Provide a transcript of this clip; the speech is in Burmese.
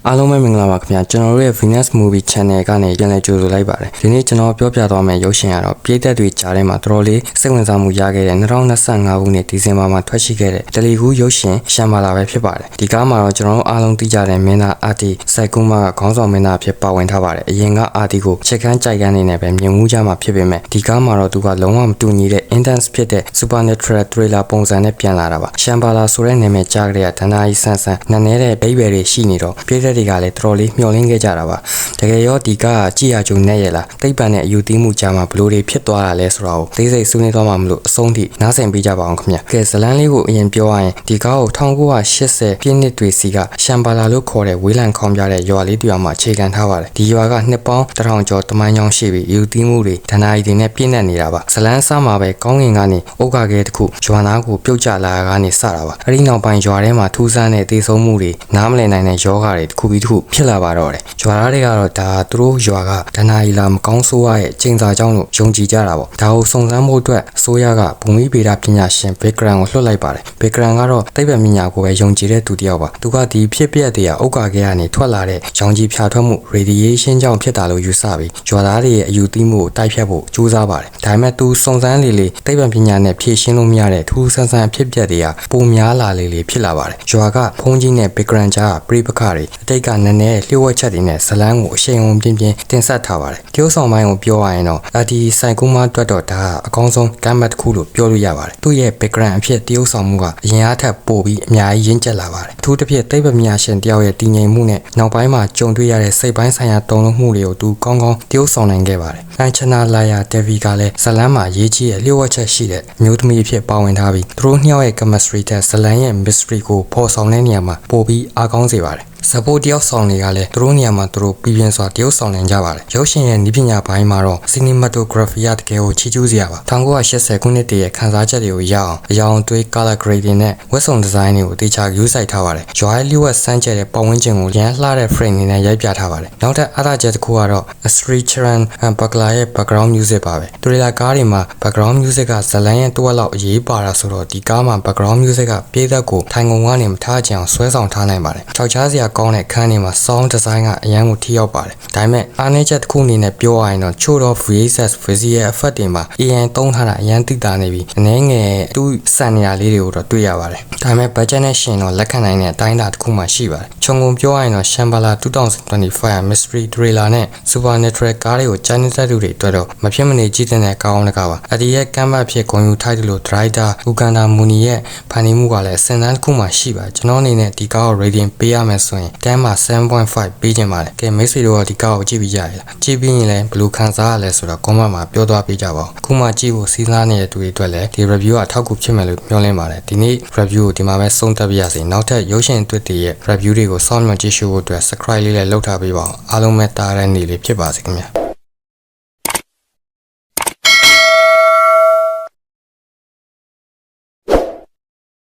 အားလုံးပဲမင်္ဂလာပါခင်ဗျာကျွန်တော်တို့ရဲ့ Venus Movie Channel ကနေပြန်လည်ကြိုဆိုလိုက်ပါတယ်ဒီနေ့ကျွန်တော်ပြောပြသွားမယ့်ရုပ်ရှင်ကတော့ပြည်သက်တွေကြားထဲမှာတော်တော်လေးစိတ်ဝင်စားမှုရခဲ့တဲ့2025ခုနှစ်ဒီဇင်ဘာမှာထွက်ရှိခဲ့တဲ့တယ်လီဂူရုပ်ရှင်ရှမ်ဘာလာပဲဖြစ်ပါတယ်ဒီကားမှာတော့ကျွန်တော်တို့အားလုံးသိကြတဲ့မင်းသားအာတီစိုက်ကူမာကခေါင်းဆောင်မင်းသားဖြစ်ပါဝင်ထားပါတယ်အရင်ကအာတီကိုချက်ခန်းကြိုက်ခန်းနေနဲ့ပဲမြင်မှုကြမှာဖြစ်ပေမဲ့ဒီကားမှာတော့သူကလုံးဝမတူညီတဲ့ intense ဖြစ်တဲ့ supernatural thriller ပုံစံနဲ့ပြန်လာတာပါရှမ်ဘာလာဆိုတဲ့နာမည်ကြားကြတဲ့ဒဏ္ဍာရီဆန်းဆန်းနက်နဲတဲ့ဘိဘယ်တွေရှိနေတော့ပြည်သက်တွေကလည်းတော်တော်လေးမျှော်လင့်ခဲ့ကြတာပါတကယ်ရောဒီကားကကြည်ရကြုံနဲ့ရလားတိတ်ပံနဲ့အယူသီးမှုကြားမှာဘလို့တွေဖြစ်သွားတာလဲဆိုတာကိုသိစိတ်ဆွေးနွေးသွားမှာမလို့အဆုံးထိနားဆင်ပေးကြပါအောင်ခင်ဗျကဲဇလန်းလေးကိုအရင်ပြောရရင်ဒီကားကို1980ပြည့်နှစ်တွေစီကရှမ်ဘာလာလို့ခေါ်တဲ့ဝေးလံခေါင်းပြတဲ့ရွာလေးတရွာမှာအခြေခံထားပါတယ်ဒီရွာကနှစ်ပေါင်း1000ကျော်တမိုင်းချောင်းရှိပြီးအယူသီးမှုတွေဒဏ္ဍာရီတွေနဲ့ပြည့်နေနေတာပါဇလန်းစားမှာပဲကောင်းငင်ကနေဥက္ကာခဲတစ်ခုရွာနာကိုပြုတ်ကျလာတာကနေစတာပါအဲ့ဒီနောက်ပိုင်းရွာထဲမှာထူးဆန်းတဲ့သေဆုံးမှုတွေနားမလည်နိုင်တဲ့ယောဂတွေတစ်ခုပြီးတစ်ခုဖြစ်လာပါတော့တယ်ရွာသားတွေကတော့ဒါသူတို့ရွာကဒဏ္ဍာရီလာမကောင်းဆိုးရရဲ့ကျင်းစာကြောင်းလို့ယုံကြည်ကြတာပေါ့ဒါကိုစုံစမ်းဖို့အတွက်အစိုးရကဘူမိဗေဒပညာရှင်ဘေဂရန်ကိုလွှတ်လိုက်ပါတယ်ဘေဂရန်ကတော့သိပ္ပံပညာကိုပဲယုံကြည်တဲ့သူတစ်ယောက်ပါသူကဒီဖြစ်ပျက်တွေကဥက္ကာခဲကနေထွက်လာတဲ့ရောင်ခြည်ဖြာထွက်မှု radiation ကြောင့်ဖြစ်တာလို့ယူဆပြီးရွာသားတွေရဲ့အယူသီးမှုကိုတိုက်ဖြတ်ဖို့ကြိုးစားပါတယ်ဒါပေမဲ့သူစုံစမ်းလေသိပ္ပံပညာနဲ့ဖြည့်ရှင်းလို့မရတဲ့ထူးဆန်းဆန်းဖြစ်ပျက်တွေကပုံများလာလေဖြစ်လာပါတယ်ရွာကဖုံးကြီးနဲ့ဘေဂရန်ကြားပြိပခတွေအတိတ်ကနည်းနည်းလျှို့ဝှက်ချက်တွေနဲ့ဇလန်းကိုအရှိန်အဟုန်ပြင်းတင်ဆက်ထားပါတယ်တရုတ်ဆောင်ပိုင်းကိုပြောရရင်တော့ဒီဆိုင်ကူမာတွတ်တော့ဒါအကောင်းဆုံးကမ်းမတ်တစ်ခုလို့ပြောလို့ရပါတယ်သူ့ရဲ့ background အဖြစ်တရုတ်ဆောင်မှုကအရင်အားထက်ပိုပြီးအများကြီးရင့်ကျက်လာပါတယ်အထူးသဖြင့်သိပ္ပံပညာရှင်တယောက်ရဲ့တည်ငြိမ်မှုနဲ့နောက်ပိုင်းမှာကြုံတွေ့ရတဲ့စိတ်ပိုင်းဆိုင်ရာတုံ့လုံမှုတွေကိုသူကောင်းကောင်းတရုတ်ဆောင်နိုင်ခဲ့ပါတယ်အန်ချနာလာယာဒေဗီကလည်းဇလန်းမှာရေးကြီးတဲ့လျှို့ဝှက်ချက်ရှိတဲ့အမျိုးသမီးအဖြစ်ပါဝင်ထားပြီးသူတို့နှစ်ယောက်ရဲ့ chemistry တဲ့ဇလန်းရဲ့ mystery ကိုဖော်ဆောင်တဲ့နေရာမှာပိုပြီးအားကောင်းစေပါတယ်support တယောက်ဆောင်တွေကလည်းသူတို့နေရာမှာသူတို့ပြည်ပြင်းစွာတရုတ်ဆောင်နိုင်ကြပါတယ်ရုပ်ရှင်ရဲ့နည်းပညာပိုင်းမှာတော့ cinematography တကယ်ကိုချီးကျူးစရာပါ1980ခုနှစ်တည်းရဲ့ခန်းစားချက်တွေကိုရအောင်အယောင်သွေး color grading နဲ့ဝက်စုံဒီဇိုင်းတွေကိုတေချာယူဆိုင်ထားပါတယ်ရွာရဲ့လျှို့ဝှက်စမ်းကြဲတဲ့ပတ်ဝန်းကျင်ကိုရမ်းလှတဲ့ frame တွေနဲ့ရိုက်ပြထားပါတယ်နောက်ထပ်အားသာချက်တစ်ခုကတော့ Sri Charan Bagla ရဲ့ background music ပါပဲသူတွေလာကားတွေမှာ background music ကဇလန်းရဲ့တဝက်လောက်အရေးပါတာဆိုတော့ဒီကားမှာ background music ကပြေးသက်ကိုထိုင်ကုန်ကနေမထားချင်အောင်ဆွဲဆောင်ထားနိုင်ပါတယ်ထောက်ချစရာကောင်းတဲ့ခန်းတွေမှာ sound design ကအရန်ကိုထိရောက်ပါတယ်ဒါပေမဲ့အားနည်းချက်တစ်ခုအနေနဲ့ပြောရရင်တော့ချို့တော့ VHS visual effect တွေမှာ AI သုံးထားတာအရန်သိတာနေပြီးအနည်းငယ်သူ့စံနေရာလေးတွေကိုတော့တွေ့ရပါတယ်ဒါပေမဲ့ budget နဲ့ရှင်တော့လက်ခံနိုင်တဲ့အတိုင်းအတာတစ်ခုမှရှိပါတယ်ခြုံငုံပြောရရင်တော့ Shambhala 2025 mystery thriller နဲ့ supernatural ကားတွေကိုကျန်းတဲ့သူတွေအတွက်တော့မဖြစ်မနေကြည့်တဲ့ကောင်းတကားပါအဒီရဲ့ကမ်းဘတ်ဖြစ်ဂုဏ်ယူထိုက်တယ်လို့ director ဥကန်ဒါမူနီရဲ့ဖန်တီးမှုကလည်းစင်တန်းတစ်ခုမှရှိပါတယ်ကျွန်တော်အနေနဲ့ဒီကားကို rating ပေးရမယ်ဆိုရင်10မှာ 7.5 ပေးချင်ပါတယ်ကဲမိတ်ဆွေတို့ကဒီကားကိုကြည့်ပြီးကြရလားကြည့်ပြီးရင်လည်းဘယ်လိုခံစားရလဲဆိုတော့ comment မှာပြောသွားပေးကြပါဦးခုမှကြည့်ဖို့စီးစားနေတဲ့သူတွေအတွက်လည်းဒီ review ကထောက်ကူဖြစ်မယ်လို့မျှော်လင့်ပါတယ်ဒီနေ့ review ကိုဒီမှာပဲဆုံးသက်ပြရစီနောက်ထပ်ရုပ်ရှင်အသစ်တွေရဲ့ review တွေကိုစောင့်မျှော်ကြည့်ရှုဖို့အတွက် subscribe လေးလည်းလုပ်ထားပေးပါဦးအားလုံးပဲတားတဲ့နေ့လေးဖြစ်ပါစေခင်ဗျာ